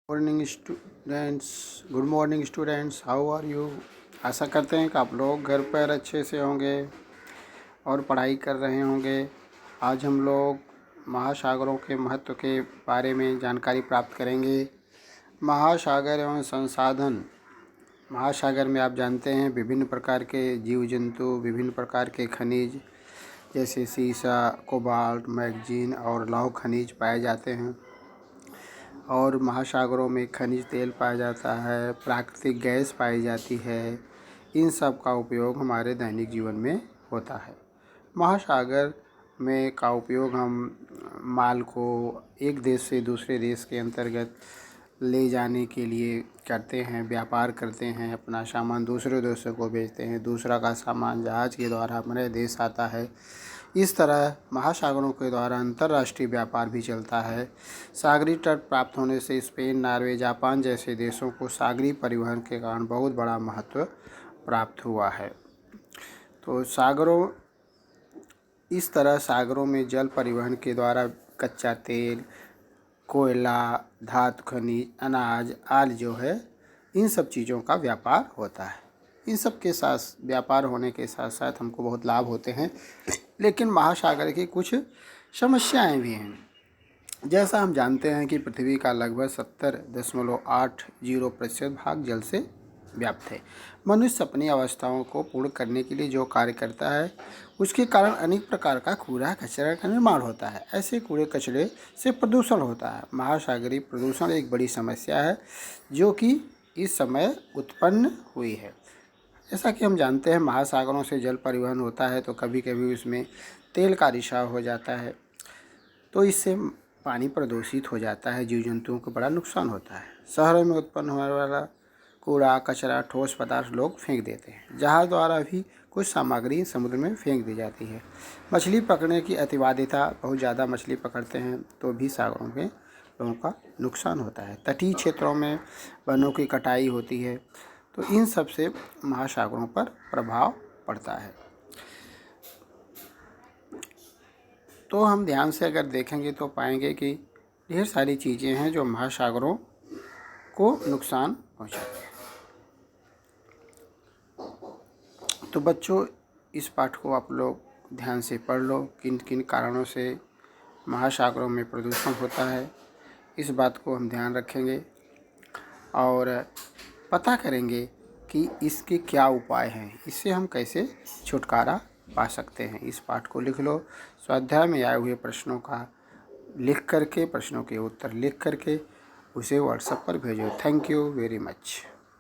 Morning students. Good morning students, how are you. आशा करते हैं कि आप लोग घर पर अच्छे से होंगे और पढ़ाई कर रहे होंगे। आज हम लोग महासागरों के महत्व के बारे में जानकारी प्राप्त करेंगे। महासागर एवं संसाधन। महासागर में आप जानते हैं विभिन्न प्रकार के जीव जंतु, विभिन्न प्रकार के खनिज जैसे सीसा, कोबाल्ट, मैग्नीज और लौह खनिज पाए जाते हैं। और महासागरों में खनिज तेल पाया जाता है, प्राकृतिक गैस पाई जाती है। इन सब का उपयोग हमारे दैनिक जीवन में होता है। महासागर में का उपयोग हम माल को एक देश से दूसरे देश के अंतर्गत ले जाने के लिए करते हैं, व्यापार करते हैं, अपना सामान दूसरे देशों को भेजते हैं, दूसरा का सामान जहाज़ के द्वारा हमारे देश आता है। इस तरह महासागरों के द्वारा अंतर्राष्ट्रीय व्यापार भी चलता है। सागरीय तट प्राप्त होने से स्पेन, नॉर्वे, जापान जैसे देशों को सागरीय परिवहन के कारण बहुत बड़ा महत्व प्राप्त हुआ है। तो इस तरह सागरों में जल परिवहन के द्वारा कच्चा तेल, कोयला, धातु खनिज, अनाज आदि जो है, इन सब चीज़ों का व्यापार होता है। इन सब के साथ व्यापार होने के साथ साथ हमको बहुत लाभ होते हैं। लेकिन महासागर की कुछ समस्याएं भी हैं। जैसा हम जानते हैं कि पृथ्वी का लगभग 70.80% भाग जल से व्याप्त है। मनुष्य अपनी अवस्थाओं को पूर्ण करने के लिए जो कार्य करता है, उसके कारण अनेक प्रकार का कूड़ा कचरा का निर्माण होता है। ऐसे कूड़े कचरे से प्रदूषण होता है। महासागरीय प्रदूषण एक बड़ी समस्या है जो कि इस समय उत्पन्न हुई है। जैसा कि हम जानते हैं महासागरों से जल परिवहन होता है तो कभी कभी उसमें तेल का रिसाव हो जाता है, तो इससे पानी प्रदूषित हो जाता है, जीव जंतुओं को बड़ा नुकसान होता है। शहरों में उत्पन्न होने वाला कूड़ा कचरा, ठोस पदार्थ लोग फेंक देते हैं। जहाज़ द्वारा भी कुछ सामग्री समुद्र में फेंक दी जाती है। मछली पकड़ने की अतिवादिता, बहुत ज़्यादा मछली पकड़ते हैं तो भी सागरों में लोगों का नुकसान होता है। तटीय क्षेत्रों में वनों की कटाई होती है, तो इन सब से महासागरों पर प्रभाव पड़ता है। तो हम ध्यान से अगर देखेंगे तो पाएंगे कि ढेर सारी चीज़ें हैं जो महासागरों को नुकसान पहुंचाती हैं। तो बच्चों, इस पाठ को आप लोग ध्यान से पढ़ लो। किन किन कारणों से महासागरों में प्रदूषण होता है, इस बात को हम ध्यान रखेंगे और पता करेंगे कि इसके क्या उपाय हैं, इससे हम कैसे छुटकारा पा सकते हैं। इस पाठ को लिख लो। स्वाध्याय में आए हुए प्रश्नों का लिख करके, प्रश्नों के उत्तर लिख करके उसे व्हाट्सएप पर भेजो। Thank you very much.